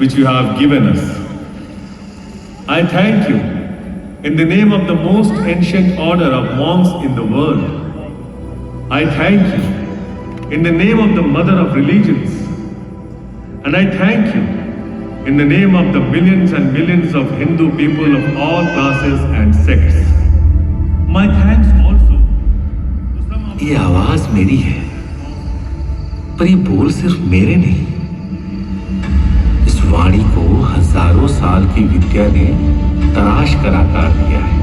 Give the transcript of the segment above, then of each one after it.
which you have given us. I thank you in the name of the most ancient order of monks in the world. I thank you in the name of the mother of religions. And I thank you in the name of the millions and millions of Hindu people of all classes and sects. My thanks also to some of ये आवाज मेरी है, पर ये बोल सिर्फ मेरे नहीं। इस वाणी को हजारों साल की विद्या ने तराश कर आकार दिया है।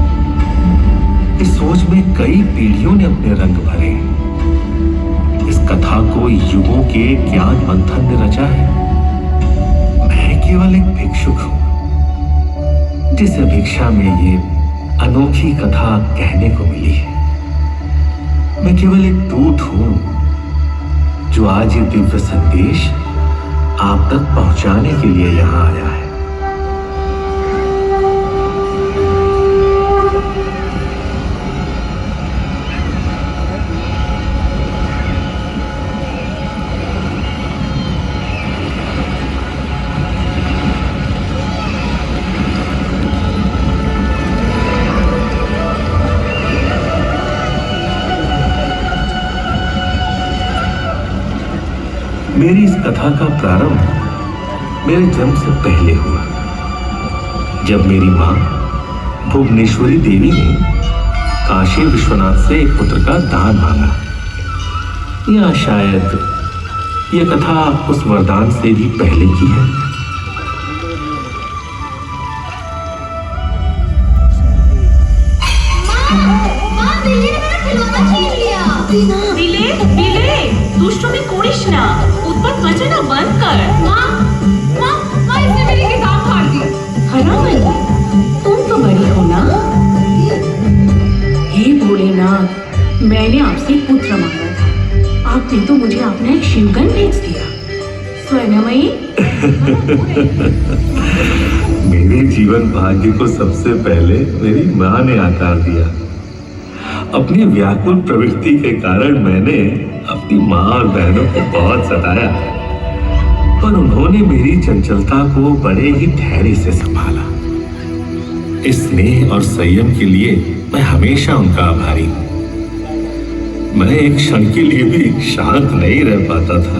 इस सोच में कई पीढ़ियों ने अपने रंग भरे हैं। इस कथा को युगों के ज्ञान मंथन ने रचा है। मैं केवल एक भिक्षुक हूं, जिसे भिक्षा में ये अनोखी कथा कहने को मिली है। मैं केवल एक दूत हूं, जो आज ये दिव्य संदेश आप तक पहुंचाने के लिए यहां आया है। मेरी इस कथा का प्रारंभ मेरे जन्म से पहले हुआ, जब मेरी मां भुवनेश्वरी देवी ने काशी विश्वनाथ से एक पुत्र का दान मांगा। या शायद यह कथा उस वरदान से भी पहले की है। দুষ্টুমি করিস না, উৎপাত বাজানো বন্ধ कर। माँ इसने मेरी किताब फाड़ दी। हरामी, तुम तो बड़ी हो ना। हे भोलेनाथ, मैंने आपसे पुत्र मांगा था, आपने तो मुझे अपना एक शिवगन भेज दिया। स्वर्णमयी, मेरे जीवन भाग्य को सबसे पहले मेरी मां ने आकार दिया। अपनी व्याकुल प्रवृत्ति के कारण मैंने अपनी मां और बहनों को बहुत सताया, पर उन्होंने मेरी चंचलता को बड़े ही धैर्य से संभाला। इस स्नेह और संयम के लिए मैं हमेशा उनका आभारी हूं। मैं एक क्षण के लिए भी शांत नहीं रह पाता था।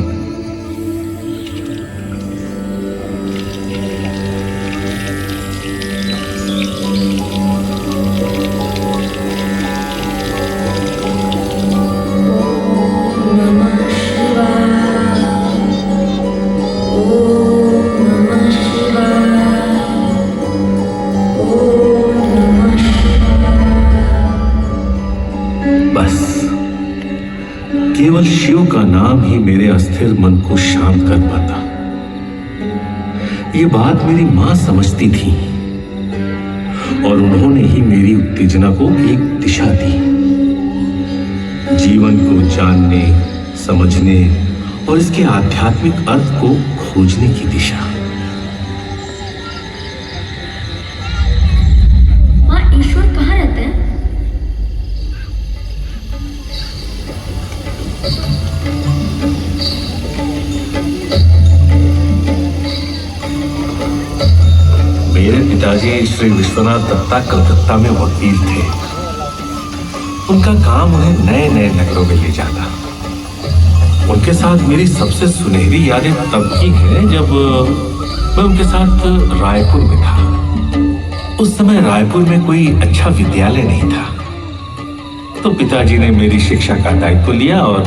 केवल शिव का नाम ही मेरे अस्थिर मन को शांत कर पाता। ये बात मेरी मां समझती थी और उन्होंने ही मेरी उत्तेजना को एक दिशा दी। जीवन को जानने, समझने और इसके आध्यात्मिक अर्थ को खोजने की दिशा। माँ, ईश्वर कहाँ रहता है? मेरे पिताजी श्री विश्वनाथ दत्ता कलकत्ता में वकील थे। उनका काम उन्हें नए नए नगरों में ले जाता। उनके साथ मेरी सबसे सुनहरी यादें तब की हैं जब मैं उनके साथ रायपुर में था। उस समय रायपुर में कोई अच्छा विद्यालय नहीं था, तो पिताजी ने मेरी शिक्षा का दायित्व लिया और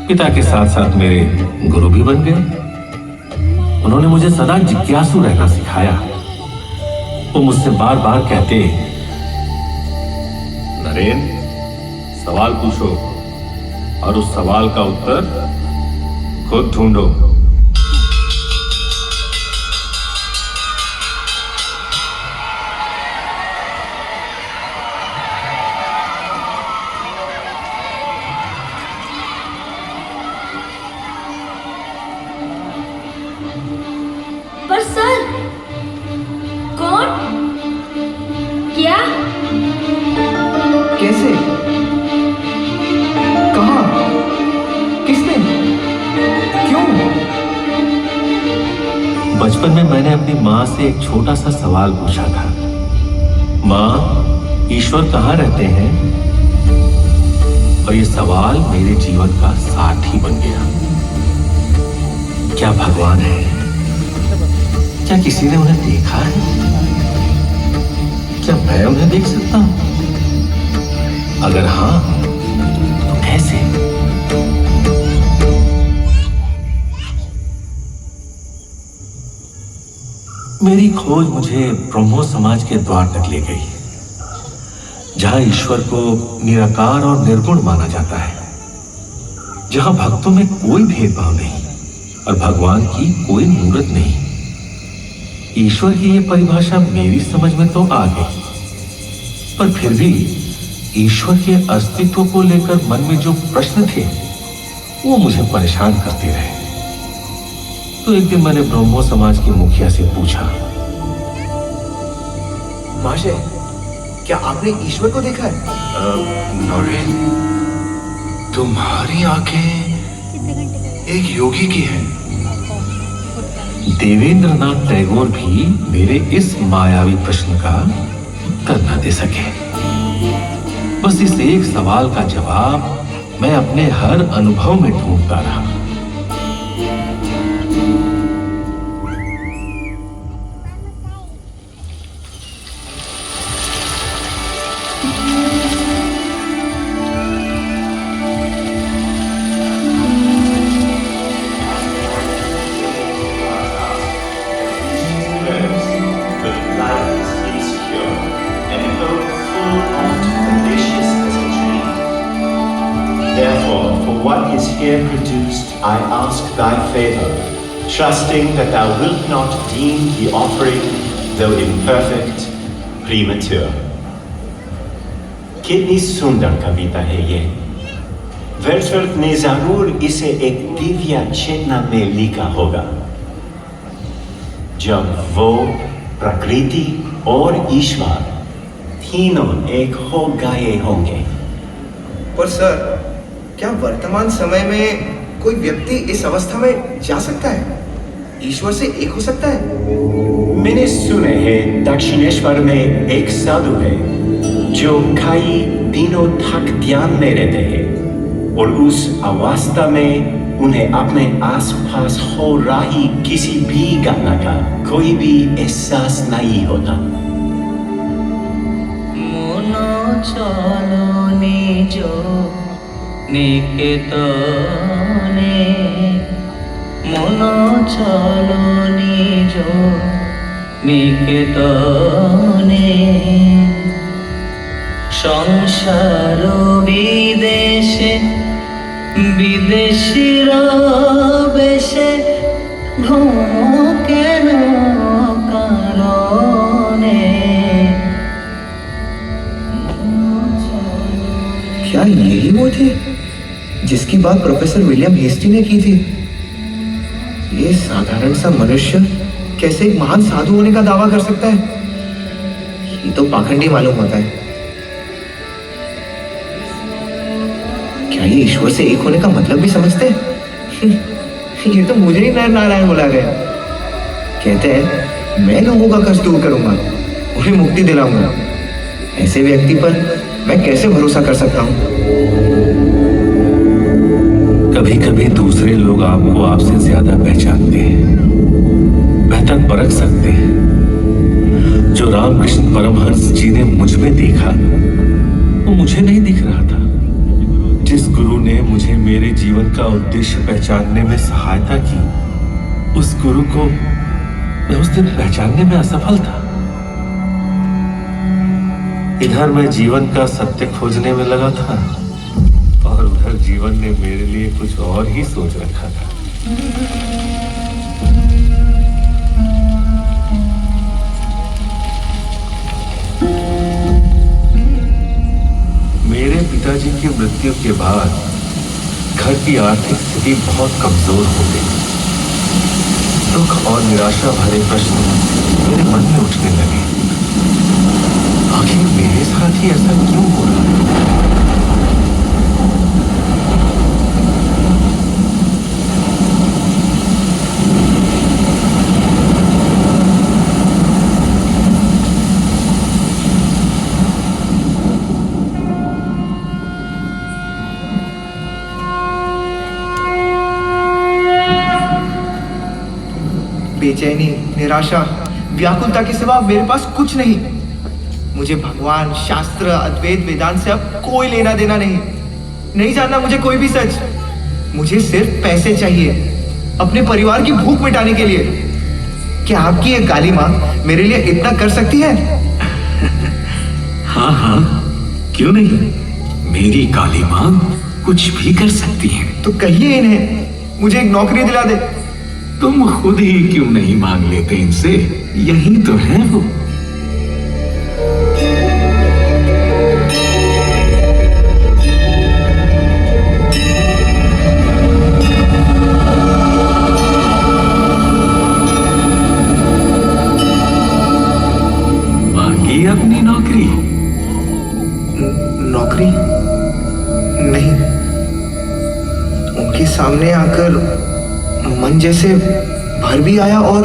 पिता के साथ साथ मेरे गुरु भी बन गए। उन्होंने मुझे सदा जिज्ञासु रहना सिखाया। वो मुझसे बार बार कहते, नरेन, सवाल पूछो और उस सवाल का उत्तर खुद ढूंढो। पर सर, कौन? क्या? कैसे? कहाँ? किसने? क्यों? बचपन में मैंने अपनी माँ से एक छोटा सा सवाल पूछा था, माँ, ईश्वर कहाँ रहते हैं? और ये सवाल मेरे जीवन का साथी बन गया। क्या भगवान है? क्या किसी ने उन्हें देखा है? क्या मैं उन्हें देख सकता हूं? अगर हां, तो कैसे? मेरी खोज मुझे ब्रह्मो समाज के द्वार तक ले गई, जहां ईश्वर को निराकार और निर्गुण माना जाता है, जहां भक्तों में कोई भेदभाव नहीं और भगवान की कोई मूर्त नहीं। ईश्वर की यह परिभाषा मेरी समझ में तो आ गई, पर फिर भी ईश्वर के अस्तित्व को लेकर मन में जो प्रश्न थे वो मुझे परेशान करते रहे। तो एक दिन मैंने ब्रह्मो समाज के मुखिया से पूछा, महाशय, क्या आपने ईश्वर को देखा है? नरेन, तुम्हारी आंखें एक योगी की हैं। देवेंद्रनाथ टैगोर भी मेरे इस मायावी प्रश्न का उत्तर न दे सके। बस इस एक सवाल का जवाब मैं अपने हर अनुभव में ढूंढता रहा। Here produced, I ask thy favor, trusting that thou wilt not deem the offering, though imperfect, premature. कितनी सुंदर कविता है ये। वर्ड्सवर्थ ने जरूर इसे एक दिव्य चेतना में लिखा होगा, जब वो प्रकृति और ईश्वर तीनों एक हो गए होंगे। पर सर, क्या वर्तमान समय में कोई व्यक्ति इस अवस्था में जा सकता है? ईश्वर से एक हो सकता है? मैंने सुने हैं दक्षिणेश्वर में एक साधु है जो कई दिनों तक ध्यान में रहते हैं और उस अवस्था में उन्हें अपने आसपास हो रही किसी भी घटना का कोई भी एहसास नहीं होता। मोनो चलो निजो निकेतने, मोनो चलो निजो निकेतने, संसार विदेशे विदेशीर बेशे भ्रमकेन कारणे। क्या यही वो थे जिसकी बात प्रोफेसर विलियम हेस्टी ने की थी? ये साधारण सा मनुष्य कैसे एक महान साधु होने का दावा कर सकता है? ये तो पाखंडी मालूम होता है। क्या ये ईश्वर से एक होने का मतलब भी समझते हैं? ये तो मुझे ही नर नारायण बुला गया। कहते हैं मैं लोगों का कष्ट दूर करूंगा, उन्हें मुक्ति दिलाऊंगा। ऐसे व्यक्ति पर मैं कैसे भरोसा कर सकता हूं? कभी कभी दूसरे लोग आपको आपसे ज्यादा पहचानते हैं, बेहतर परख सकते हैं। जो रामकृष्ण परमहंस जी ने मुझ में देखा वो मुझे नहीं दिख रहा था। जिस गुरु ने मुझे मेरे जीवन का उद्देश्य पहचानने में सहायता की, उस गुरु को मैं उस दिन पहचानने में असफल था। इधर मैं जीवन का सत्य खोजने में लगा था और उधर जीवन ने मेरे लिए कुछ और ही सोच रखा था। मेरे पिताजी की मृत्यु के बाद घर की आर्थिक स्थिति बहुत कमजोर हो गई। दुख और निराशा भरे प्रश्न मेरे मन में उठने लगे। आखिर मेरे साथ ही ऐसा क्यों हो रहा है? बेचैनी, निराशा, व्याकुलता के सिवा मेरे पास कुछ नहीं। मुझे भगवान, शास्त्र, अद्वैत, वेदांत से अब कोई लेना देना नहीं। नहीं जानना मुझे कोई भी सच। मुझे सिर्फ पैसे चाहिए अपने परिवार की भूख मिटाने के लिए। क्या आपकी ये काली माँ मेरे लिए इतना कर सकती है? हाँ हाँ, क्यों नहीं। मेरी काली माँ कुछ भी कर सकती है। तो कहिए इन्हें मुझे एक नौकरी दिला दे। तुम खुद ही क्यों नहीं मांग लेते इनसे? यही तो है वो। मांगी अपनी नौकरी? नौकरी नहीं, उनके सामने आकर मन जैसे भर भी आया और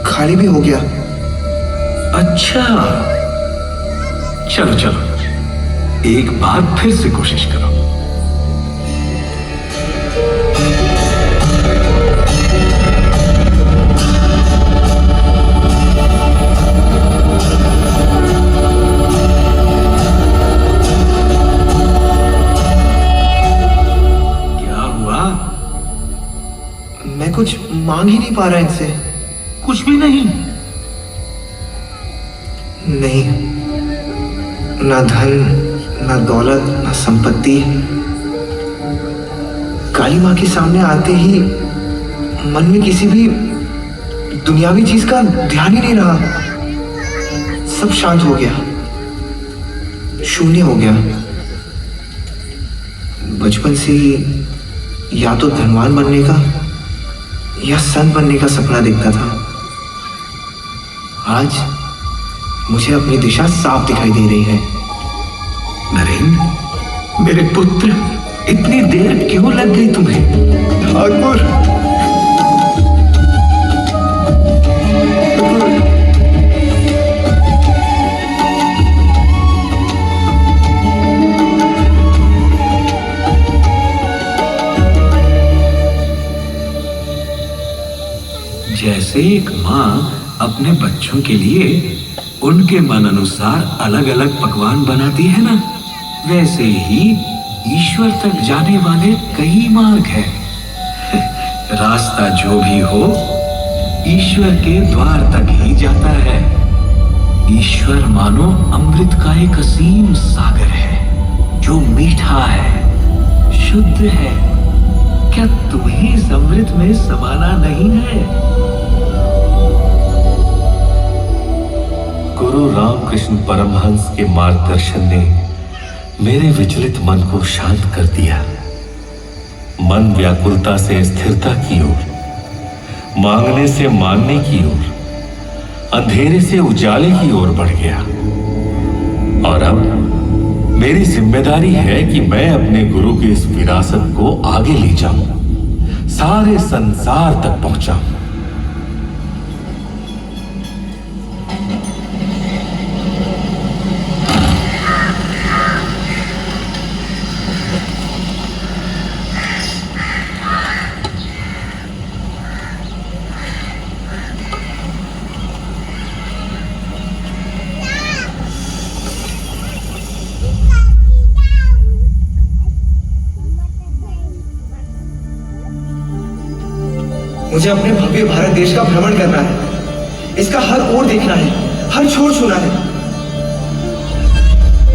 खाली भी हो गया। अच्छा, चलो चलो, एक बार फिर से कोशिश करो। मैं कुछ मांग ही नहीं पा रहा इनसे। कुछ भी नहीं? नहीं, ना धन, ना दौलत, ना संपत्ति। काली माँ के सामने आते ही मन में किसी भी दुनियावी चीज का ध्यान ही नहीं रहा। सब शांत हो गया, शून्य हो गया। बचपन से ही या तो धनवान बनने का या संत बनने का सपना देखता था। आज मुझे अपनी दिशा साफ दिखाई दे रही है। नरेंद्र, मेरे पुत्र, इतनी देर क्यों लग गई तुम्हें? ठाकुर, जैसे एक माँ अपने बच्चों के लिए उनके मन अनुसार अलग अलग पकवान बनाती है ना, वैसे ही ईश्वर तक जाने वाले कई मार्ग हैं। रास्ता जो भी हो, ईश्वर के द्वार तक ही जाता है। ईश्वर मानो अमृत का एक असीम सागर है जो मीठा है, शुद्ध है। क्या तुम्हें इस अमृत में समाना नहीं है? गुरु रामकृष्ण परमहंस के मार्गदर्शन ने मेरे विचलित मन को शांत कर दिया। मन व्याकुलता से स्थिरता की ओर, मांगने से मानने की ओर, अंधेरे से उजाले की ओर बढ़ गया। और अब मेरी जिम्मेदारी है कि मैं अपने गुरु की इस विरासत को आगे ले जाऊं, सारे संसार तक पहुंचाऊं। मुझे अपने भव्य भारत देश का भ्रमण करना है। इसका हर ओर देखना है, हर छोर छूना है।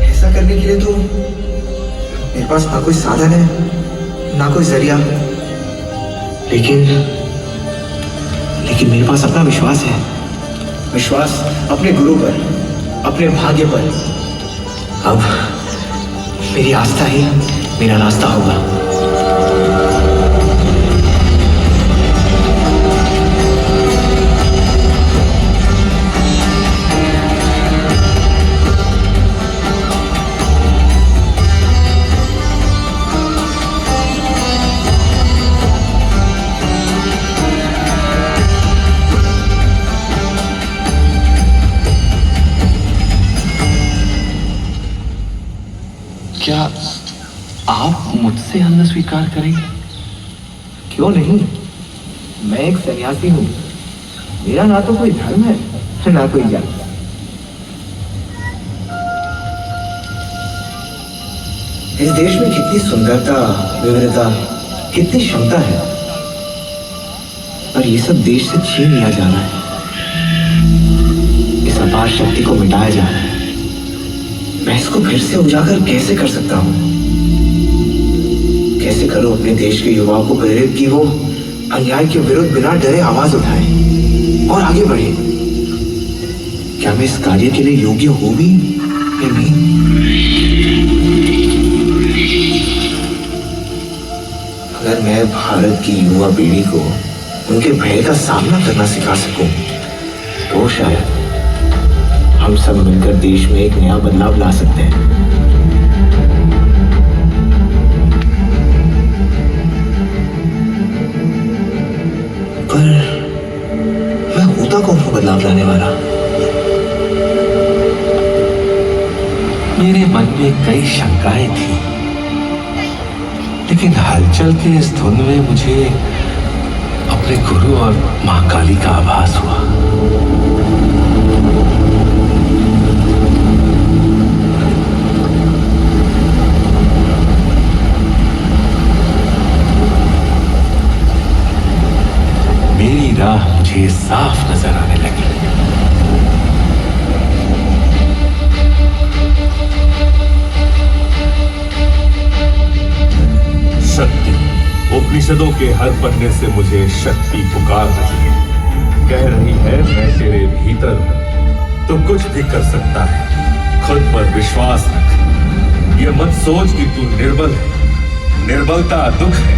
ऐसा करने के लिए तो मेरे पास ना कोई साधन है, ना कोई जरिया, लेकिन मेरे पास अपना विश्वास है। विश्वास अपने गुरु पर, अपने भाग्य पर। अब मेरी आस्था ही मेरा रास्ता होगा। क्या आप मुझसे अन्न स्वीकार करेंगे? क्यों नहीं? मैं एक सन्यासी हूँ, मेरा ना तो कोई धर्म है ना कोई जात। इस देश में कितनी सुंदरता, विविधता, कितनी क्षमता है, पर ये सब देश से छीन लिया जा रहा है। इस अपार शक्ति को मिटाया जा रहा है। मैं इसको फिर से उजागर कैसे कर सकता हूँ? कैसे करूं अपने देश के युवाओं को प्रेरित कि वो अन्याय के विरुद्ध बिना डरे आवाज उठाए और आगे बढ़े? क्या मैं इस कार्य के लिए योग्य हूं भी या नहीं? अगर मैं भारत की युवा पीढ़ी को उनके भय का सामना करना सिखा सकूं, तो शायद हम सब मिलकर देश में एक नया बदलाव ला सकते हैं। पर मैं होता कौन हूं बदलाव लाने वाला? मेरे मन में कई शंकाएं थी, लेकिन हलचल के इस धुंध में मुझे अपने गुरु और मां काली का आभास हुआ। मेरी राह मुझे साफ नजर आने लगी। शक्ति। उपनिषदों के हर पन्ने से मुझे शक्ति पुकार रही है, कह रही है मैं तेरे भीतर हूं, तो कुछ भी कर सकता है। खुद पर विश्वास रख। ये मत सोच कि तू निर्बल है। निर्बलता दुख है,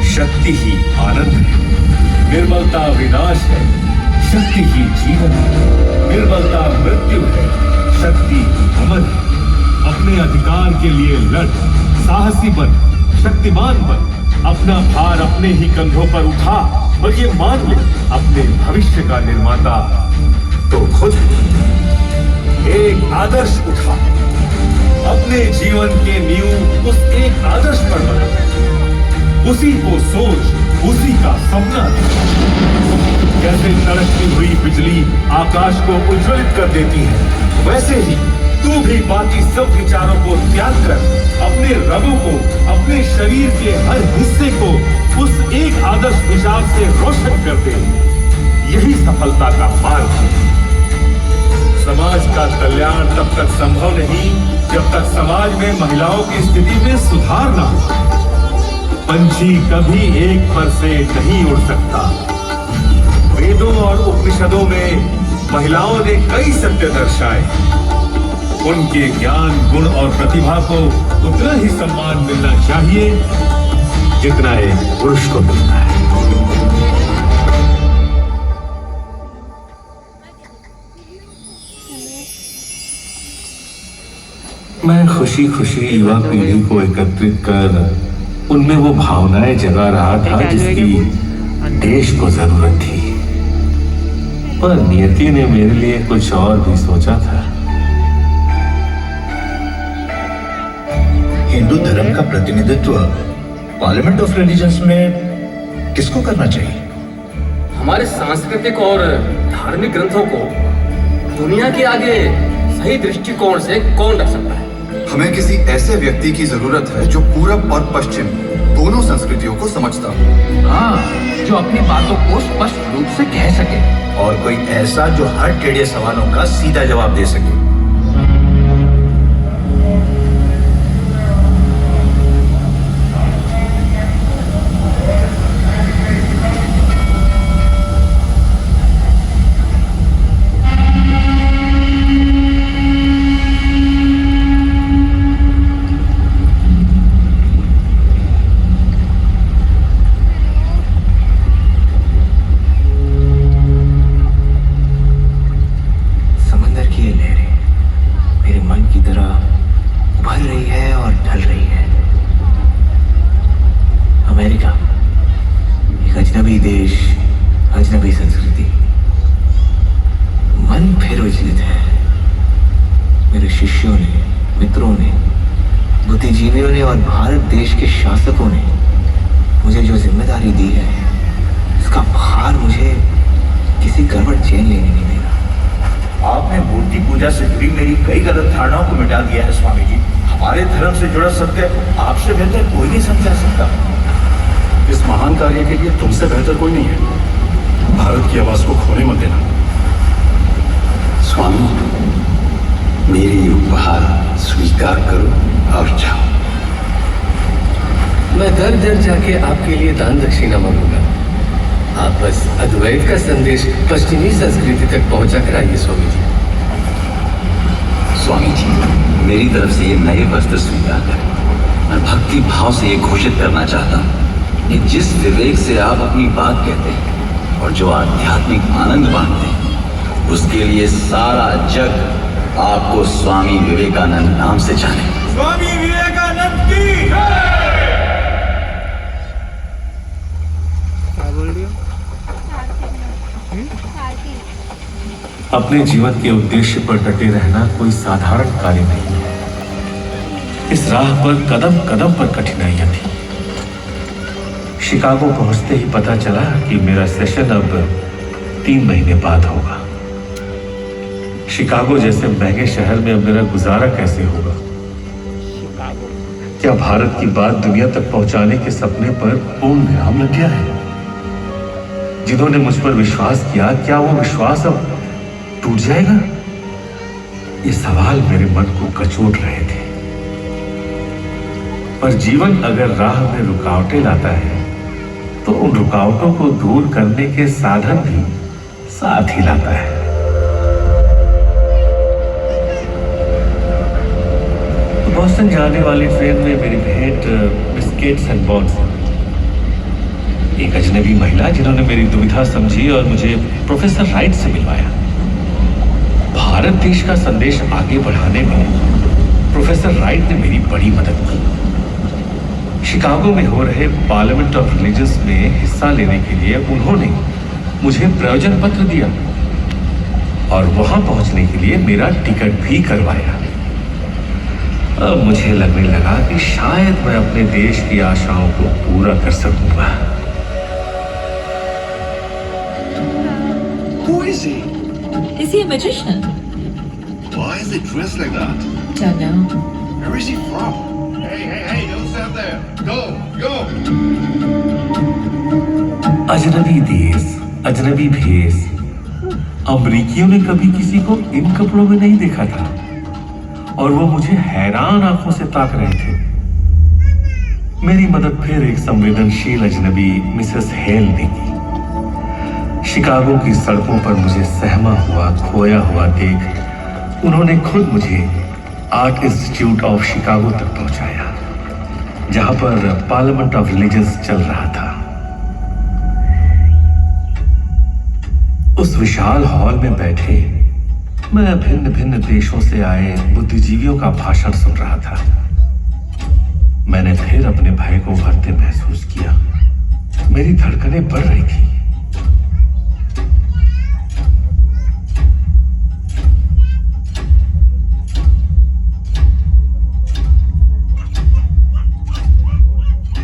शक्ति ही आनंद है। निर्बलता विनाश है, शक्ति ही जीवन है। निर्बलता मृत्यु है, शक्ति अमर है। अपने अधिकार के लिए लड़, साहसी बन, शक्तिमान बन। अपना भार अपने ही कंधों पर उठा और ये मान ले, अपने भविष्य का निर्माता तो खुद है। एक आदर्श उठा, अपने जीवन के नींव उस एक आदर्श पर बना। उसी को सोच, उसी का सपना देखो। जैसे तड़कती हुई बिजली आकाश को उज्ज्वलित कर देती है, वैसे ही तू भी बाकी सब विचारों को त्याग कर अपने रगों को, अपने शरीर के हर हिस्से को उस एक आदर्श विचार से रोशन कर दे। यही सफलता का मार्ग है। समाज का कल्याण तब तक संभव नहीं जब तक समाज में महिलाओं की स्थिति में सुधार ना हो। पंछी कभी एक पर से नहीं उड़ सकता। वेदों और उपनिषदों में महिलाओं ने कई सत्य दर्शाए। उनके ज्ञान, गुण और प्रतिभा को उतना ही सम्मान मिलना चाहिए जितना एक पुरुष को मिलता है। मैं खुशी खुशी युवा पीढ़ी को एकत्रित कर उनमें वो भावनाएं जगा रहा था जिसकी देश को जरूरत थी। पर नियति ने मेरे लिए कुछ और भी सोचा था। हिंदू धर्म का प्रतिनिधित्व पार्लियामेंट ऑफ रिलीजन्स में किसको करना चाहिए? हमारे सांस्कृतिक और धार्मिक ग्रंथों को दुनिया के आगे सही दृष्टिकोण से कौन रख सकता है? हमें किसी ऐसे व्यक्ति की जरूरत है जो पूरब और पश्चिम दोनों संस्कृतियों को समझता हो। हाँ, जो अपनी बातों को स्पष्ट रूप से कह सके। और कोई ऐसा जो हर टेढ़े सवालों का सीधा जवाब दे सके। मुझे जो जिम्मेदारी दी है, इसका भार मुझे किसी गड़बड़ चैन लेने नहीं देगा। आपने मूर्ति पूजा से जुड़ी मेरी कई गलत धारणाओं को मिटा दिया है स्वामी जी। हमारे धर्म से जुड़ा सत्य आपसे बेहतर कोई नहीं समझा सकता। इस महान कार्य के लिए तुमसे बेहतर कोई नहीं है। भारत की आवाज को खोने मत देना। स्वामी, मेरी उपहार स्वीकार करो और जाओ। मैं दर दर जाके आपके लिए दान दक्षिणा मांगूंगा। आप बस अद्वैत का संदेश पश्चिमी संस्कृति तक पहुंचा कर आइए स्वामी जी। स्वामी जी, मेरी तरफ से ये नए वस्त्र स्वीकार करें। मैं भक्ति भाव से ये घोषित करना चाहता हूँ कि जिस विवेक से आप अपनी बात कहते हैं और जो आध्यात्मिक आनंद बांटते हैं, उसके लिए सारा जग आपको स्वामी विवेकानंद नाम से जाने। स्वामी विवेकानंद की अपने जीवन के उद्देश्य पर डटे रहना कोई साधारण कार्य नहीं है। इस राह पर कदम कदम पर कठिनाइयां थी। शिकागो पहुंचते ही पता चला कि मेरा सेशन अब 3 महीने बाद होगा। शिकागो जैसे महंगे शहर में अब मेरा गुजारा कैसे होगा? क्या भारत की बात दुनिया तक पहुंचाने के सपने पर पूर्ण विराम लग गया है? जिन्होंने मुझ पर विश्वास किया, क्या वो विश्वास अब टूट जाएगा? ये सवाल मेरे मन को कचोट रहे थे। पर जीवन अगर राह में रुकावटें लाता है तो उन रुकावटों को दूर करने के साधन भी साथ ही लाता है। तो बॉस्टन जाने वाली ट्रेन में मेरी भेंट बिस्किट्स एंड बॉन्स, एक अजनबी महिला जिन्होंने मेरी दुविधा समझी और मुझे प्रोफेसर राइट से मिलवाया। भारत देश का संदेश आगे बढ़ाने में प्रोफेसर राइट ने मेरी बड़ी मदद की। शिकागो में हो रहे पार्लियामेंट ऑफ रिलीजियंस में हिस्सा लेने के लिए उन्होंने मुझे प्रयोजन पत्र दिया और वहां पहुंचने के लिए मेरा टिकट भी करवाया। अब मुझे लगने लगा कि शायद मैं अपने देश की आशाओं को पूरा कर सकूंगा। Who is he? Is he a magician? Why is he dressed like that? Don't know. Where is he from? Hey, don't stand there. Go. अजनबी देश, अजनबी भेष। अमरीकियों ने कभी किसी को इन कपड़ों में नहीं देखा था और वो मुझे हैरान आंखों से ताक रहे थे। मेरी मदद फिर एक संवेदनशील अजनबी मिसेस हेल ने की। शिकागो की सड़कों पर मुझे सहमा हुआ, खोया हुआ देख उन्होंने खुद मुझे आर्ट इंस्टीट्यूट ऑफ शिकागो तक पहुंचाया, जहां पर पार्लियामेंट ऑफ रिलीजियंस चल रहा था। उस विशाल हॉल में बैठे मैं भिन्न भिन्न देशों से आए बुद्धिजीवियों का भाषण सुन रहा था। मैंने फिर अपने भय को उभरते महसूस किया। मेरी धड़कनें बढ़ रही थी।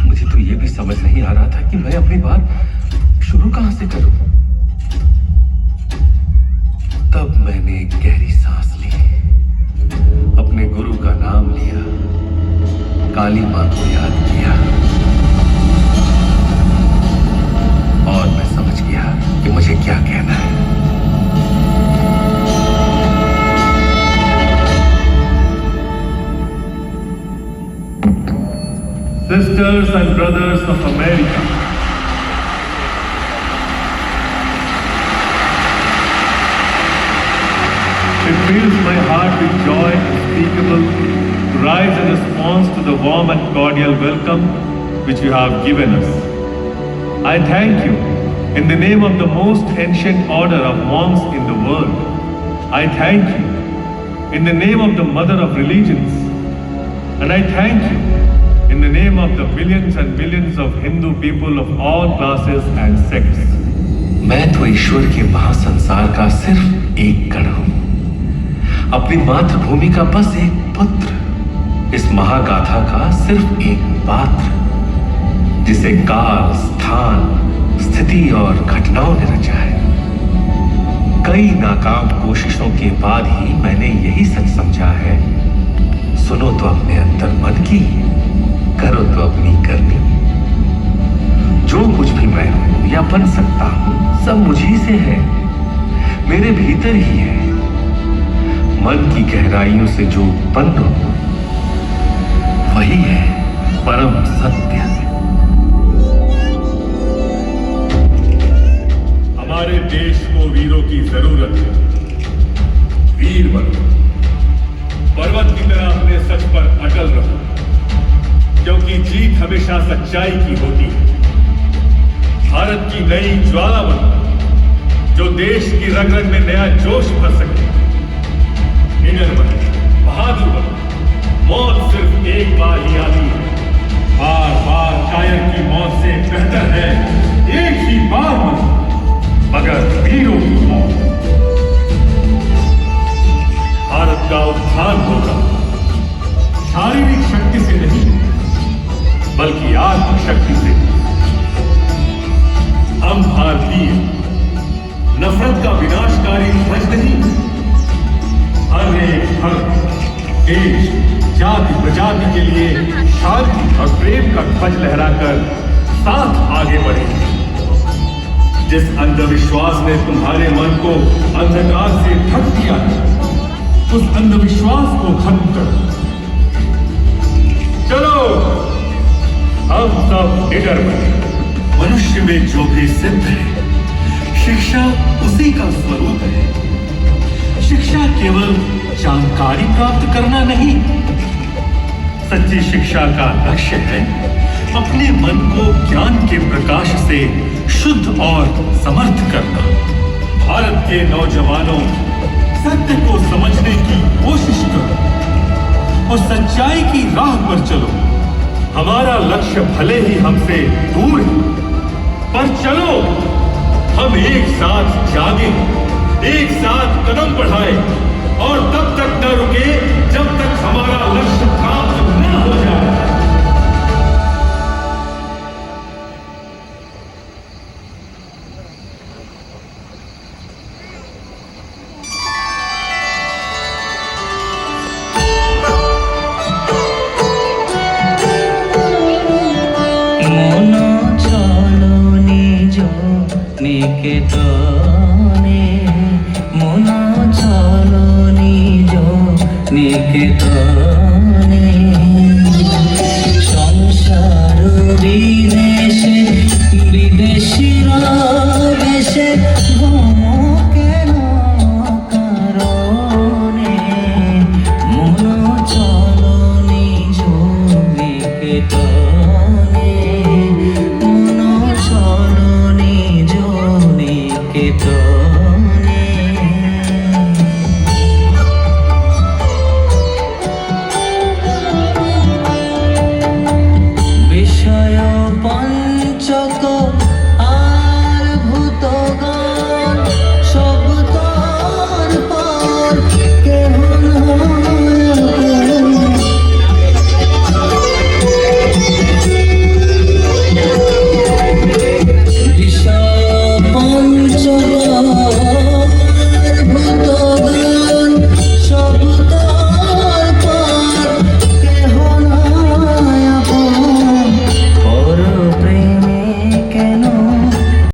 मुझे तो यह भी समझ नहीं आ रहा था कि मैं अपनी बात शुरू कहां से करूं। तब मैंने एक गहरी सांस ली, अपने गुरु का नाम लिया, काली मां को याद किया और मैं समझ गया कि मुझे क्या कहना है। Sisters and brothers of America, it fills my heart with joy unspeakable to rise in response to the warm and cordial welcome which you have given us. I thank you in the name of the most ancient order of monks in the world. I thank you in the name of the mother of religions. And I thank you in the name of the millions and millions of Hindu people of all classes and sects. मैं तो ईश्वर के महासंसार का सिर्फ एक कण हूं, अपनी मातृभूमि का बस एक पुत्र, इस महागाथा का सिर्फ एक पात्र, जिसे काल, स्थान, स्थिति और घटनाओं ने रचा है। कई नाकाम कोशिशों के बाद ही मैंने यही सच समझा है। सुनो तो अपने अंदर मन की, करो तो अपनी करनी। जो कुछ भी मैं हूं या बन सकता हूं सब मुझी से है, मेरे भीतर ही है। मन की गहराइयों से जो उत्पन्न हो वही है परम सत्य। हमारे देश को वीरों की जरूरत है। वीर बनो, पर्वत की तरह अपने सच पर अटल रहो, क्योंकि जीत हमेशा सच्चाई की होती है। भारत की नई ज्वाला बनो, जो देश की रग रग में नया जोश भर सके। निडर बनो, बहादुर बनो, मौत सिर्फ एक बार ही आती है। बार बार कायर की मौत से बेहतर है एक ही बार मरो, मगर वीरों की मौत। भारत का उत्थान होगा शारीरिक शक्ति से नहीं, बल्कि आत्मशक्ति से। हम भारतीय नफरत का विनाशकारी ध्वज नहीं, हर एक धर्म, देश, जाति प्रजाति के लिए शांति और प्रेम का ध्वज लहराकर साथ आगे बढ़ेंगे। जिस अंधविश्वास ने तुम्हारे मन को अंधकार से ढक दिया है, उस अंधविश्वास को खत्म करो। चलो हम सब निडर बने। मनुष्य में जो भी सिद्ध है, शिक्षा उसी का स्वरूप है। शिक्षा केवल जानकारी प्राप्त करना नहीं, सच्ची शिक्षा का लक्ष्य है अपने मन को ज्ञान के प्रकाश से शुद्ध और समर्थ करना। भारत के नौजवानों, सत्य को समझने की कोशिश करो और सच्चाई की राह पर चलो। हमारा लक्ष्य भले ही हमसे दूर है, पर चलो हम एक साथ जागे, एक साथ कदम बढ़ाएं और तब तक न रुके जब तक हमारा लक्ष्य प्राप्त न हो जाए। निकेतने मना चलो निजो निकेतन।